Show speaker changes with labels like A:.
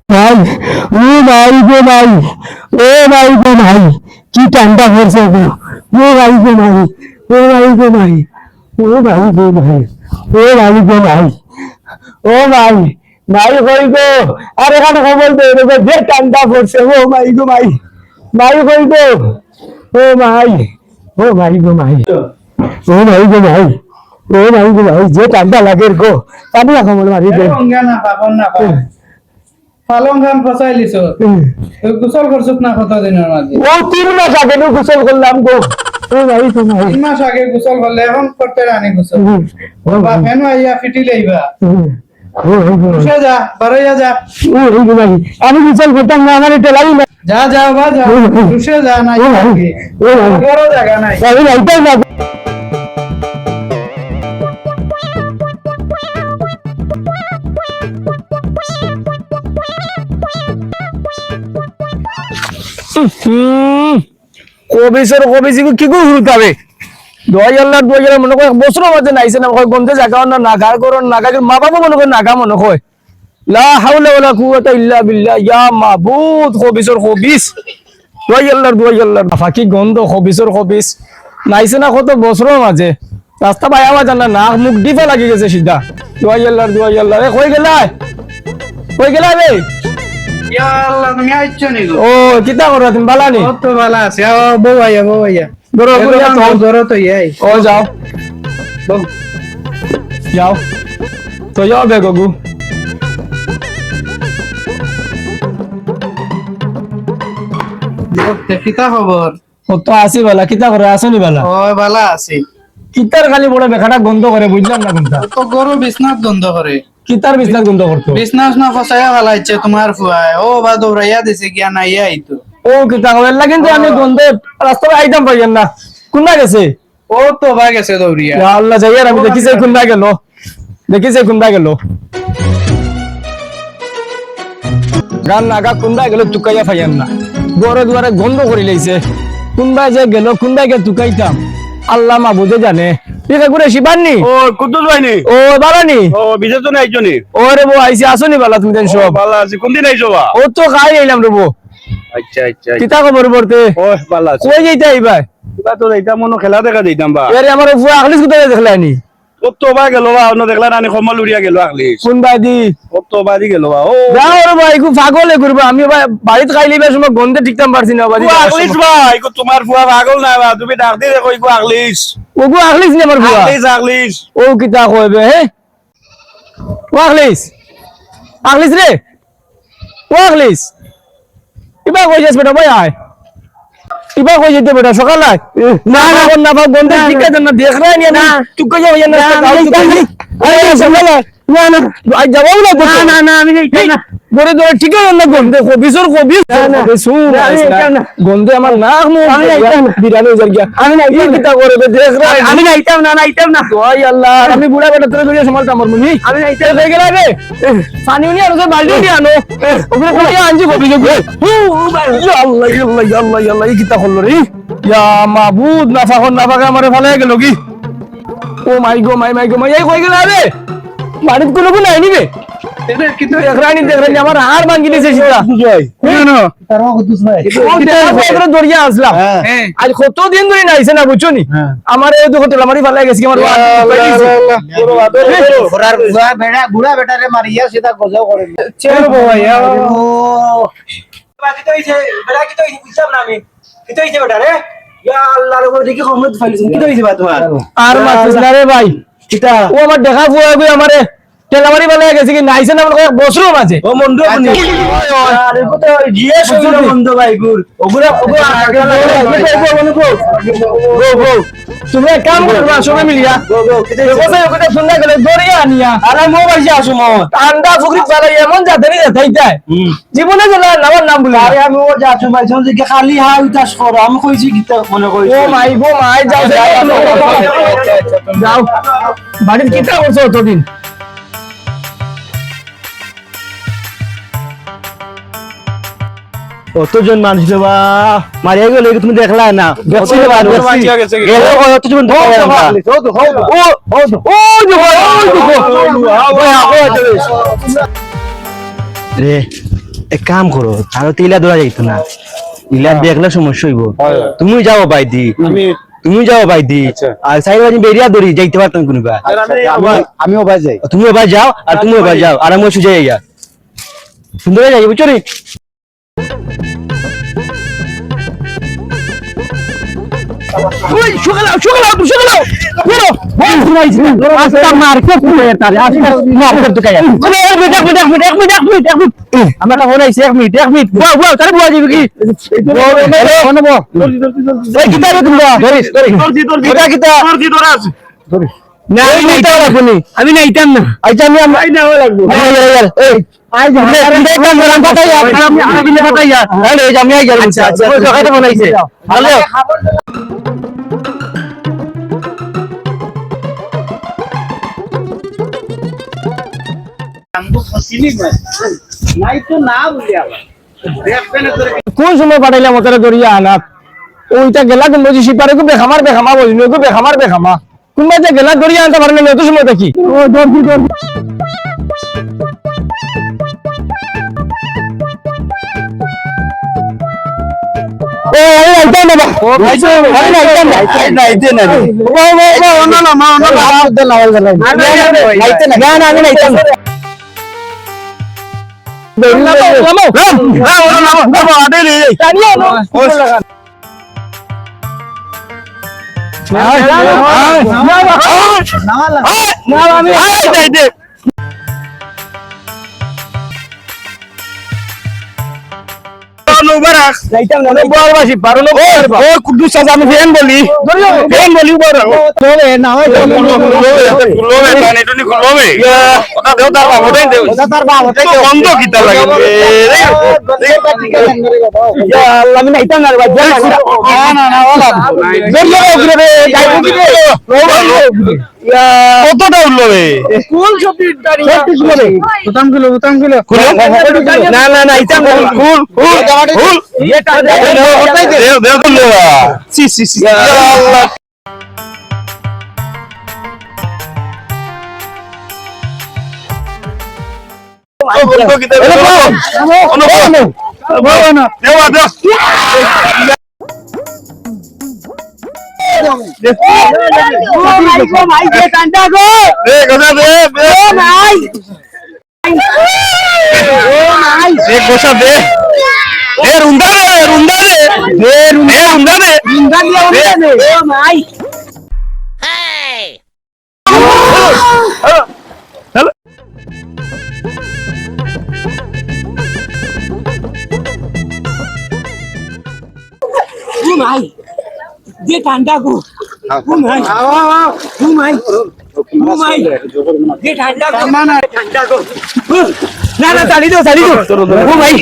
A: ভাই ও ভাই গো ভাই ও ভাই গো ভাই কি ঠান্ডা পড়ছে গো ও ভাই গো ভাই ও ভাই গো ভাই ও ভাই গো ভাই ও ভাই গো ভাই ও ভাই ভাই কই গো আর এখানে খবর দে যে ঠান্ডা পড়ছে ও ভাই গো ভাই ভাই কই গো ও ভাই ও ভাই গো ভাই ও ভাই গো ভাই ও ভাই গো ভাই যে ঠান্ডা লাগে গো পানি খবর মারি দে
B: পালং খান ফসাইলিছ গোসল করছত না কতদিনের মাঝে
A: ও 3 মাস আগে গোসল করলাম গো ও ভাই তো ভাই
B: 3 মাস আগে গোসল করলে এখন করতে রানি গোসল বাবা ফেন আইয়া ফিটি লইবা উঠে যা বারইয়া যা
A: ও ভাই আমি গোসল করতাম না আমার এটা লাগি না
B: যা যা বাবা যা উঠে যা না বড় জায়গা নাই
A: আমি লাইটাই না কবিসের কবিসি কি গো হুলকাবে 2000 মনে কয় বছর মাঝে নাইছে না কয় গন্ধে জায়গা না নাগার করন নাগা মা বাবা মনে কয় নাগা মনে কয় লা হাওলা ওয়ালা কুওয়াতা ইল্লা বিল্লাহ ইয়া মাবুদ কবিসের কবিস 2000 ফাকি গন্ধ কবিসের কবিস নাইছে না কত বছর মাঝে রাস্তা বাইয়া জানা না মুখ ডিফা লাগি গেছে সিধা 2000 এ কই গেলা রে
B: ইয়া আল্লাহ তুমি আইছো নি গো
A: ও কিতা করো তুমি বালা নি
B: কত ভালো আছে বউ আইয়া
A: ধরো
B: ধরো তো ইয়াই
A: ও যাও যাও তো যাও বে গগু
B: কিতা খবর
A: ও তো আসি বালা কিতা করে আসনি বালা
B: ও ভালো আছে
A: কিতার খালি বড় বেখাটা গন্ধ করে বুঝলাম না কোনটা
B: তো গরু বিছনাত গন্ধ করে
A: কিতার বিছনা গন্ধ করতো
B: বিছনাস না ফসায়া ফেলাইছে তোমার ফুয়ায় ও বা দৌড়াইয়া দিছে গিয়া না ইয়া আইতো
A: ও কিতা করে লাগে কিন্তু আমি গন্ধে রাস্তায় আইতাম পাইয়ান না কোনটা গেছে
B: ও তো বা গেছে দৌড়িয়া
A: ইয়া আল্লাহ যাইয়ার আমি দেখিছে কোনটা গেল গান নাগা কোনটা গেল তুকাইয়া পাইয়ান না গড়ে দুয়ারে গন্ধ করে লাইছে কোনবাই যে গেল কোনবাই গে তুকাইতাম আল্লাহ মাবুদে জানে ঠিক আছে শিবাননি
C: ও কুদ্দুস ভাইনি
A: ও বালানি
C: ও বিজয় তো নাইছো নি
A: ওরে বউ আইসি আসনি বালা তুমি জানছো
C: ও ভালো আছে কোন দিন আইছো বা
A: ও তো খাই আইলাম রে বউ
C: আচ্ছা আচ্ছা
A: কিতা খবর বলতে
C: ও ভালো আছে
A: কই যাইতে আইবাই
C: কিবা তো এইটা মনো খেলা দেখা দিতাম বা
A: এরে আমার ফুয়া আগলিস কোথায় দেখলানি
C: ও তো বা গেল বা অন্য দেখলা রানি কমল উড়িয়া গেল আগলিস
A: কোন বাইদি
C: ও তো বাদি গেল বা ও
A: যাও রে ভাই খুব পাগলে করবো আমি ভাই বাড়িতে খাইলে বেশ সময় গন্ধে ঠিকতাম পারছি না বাড়ি
C: আগলিস ভাই কো তোমার ফুয়া পাগল না বা তুমি ডাক দিয়ে কই কো আগলিস
A: ওগু আগলিস নে আমার ফুয়া
C: আগলিস
A: ও কিতা কইবে হে ও আগলিস রে ও আগলিস ইবা কই যাস বেটা ভাই আয় ইবা কই যেতে বেটা সকাল আয় না না গন্ধে ঠিক আছে না দেখ রাই না তুই কই যাও না আরে সকাল না না আই যাবো না আমি যাইতাম না বড় ধরে ঠিক আছে না গন্ধে কবিসর কবিস না গন্ধে আমার নাক মুখ আমি যাইতাম না বিরানি হয়ে গিয়া আমি না কিতা করে দেখ রাই আমি যাইতাম না ওই আল্লাহ আমি বুড়া বেটা তোরে ধরে সম্ভালতাম আমার মুনি আমি যাইতাম হয়ে গেল রে পানি উনি আর বালতি দিয়ে আনো ওপরে কোন আনজি কবিস ইয়া আল্লাহ কিতা করলো রে ইয়া মাবুদ নাফাকা আমারে ফালে গেল কি ও মাই গো মাই এই কই গেল রে বাড়িতে কোনো কোন আইনি বে দেখরানি আমার হাড় ভাঙি দিয়েছে সেটা
C: বুঝাই
B: কেন
A: তার কুদ্দুস ভাই ও দরিয়া আসলাম আজ কতদিন ধরে নাইছে না বুঝছো নি আমার এই দুটো তেলামারি ফালাই গেছে আমার
B: বুড়া বেটারে মারিয়া সেটা গজাও করে চলো ভাইয়া
D: বাকি তো হইছে বেটা কি তো হইছে বুঝছাম না আমি কি তো হইছে বেটা রে ইয়া আল্লাহর উপর দেখি কমত ফাইলিছ কি তো হইছে বা তোমার
A: আর মাছিস না রে ভাই
D: কিটা
A: ও আমার দেখা ফুয়া গই আমারে তেলামারি ফালাই গেছে কি নাইছে না আমার বছর মাঝে
D: ও মন্দ বনি আরে কত জিয়ে সইল মন্দ ভাই গুর ওগুলা আগে
A: গো তুমি এক কাম করবা সবাই মিলিয়া কোথায় কোথায় শুননা গেলে দরিয়া আনিয়া
D: আরে মো বাইছে আসো মো
A: ঠান্ডা ফুকরি ফালাই এমন যাতে নি যাইতাই জীবনে গেলা আমার নাম বলি
D: আরে আমি ও যাচ্ছ বাইছে যে খালি হাই উতাস করো আমি কইছি কিতা মনে কইছি
A: ও মাই যাও যাও বাড়ির কিতা করছো অতদিন
D: কতজন মানুষ রে বা মারিয়া গেল তুমি দেখলা না
C: দেখছি বা গেছে
D: কতজন রে এক কাম করো তাহলে তো ইলা ধরা যাইতো না ইলা দেখলে সমস্যা হইব তুমি যাও বাইদি তুমি যাও বাইদি আর সাইড বাজি বেরিয়া ধরি যাইতে পারতাম কোনবা
B: আমিও বাই যাই
D: তুমিও বাই যাও আর তুমিও বাই যাও আর আমিও সুজে যাই সুন্দর যাই বুঝছো নি
A: ওই সকালাও বলো আস্তা মার কে ফুলে তারে আস্তা মার কে তো কায়া এক মিনিট আমরা হইছে এক মিনিট বাও তারে বুয়া যাবে কি বলবো এই কিতা রে তুমি ধরিস কিতা ধরাস না আমি নাইতাম রাখুনি আমি নাইতাম না আইতা আমি না লাগবো এই আই যা দেখলাম গরম পাতাই আমি পাতাই আরে আমি আই গেলাম আচ্ছা সকালে বানাইছে হ্যালো কোন সময় পাঠাইলাম ওটারে দরিয়া আনাত ওইটা গেলা কিন্তু যে সিপারে গো বেখামা বলিনি গো বেখামা কোনবা যে গেলা দরিয়া আনতে পারে না এত সময় দেখি ও দর্জি ও আইতা না ও আইতা না
C: কতটা উঠলো রে
B: বুতাম গুলো
C: না ইতাম কুল দেও তুললো সি আল্লাহ
A: না চালি দাও ও ভাই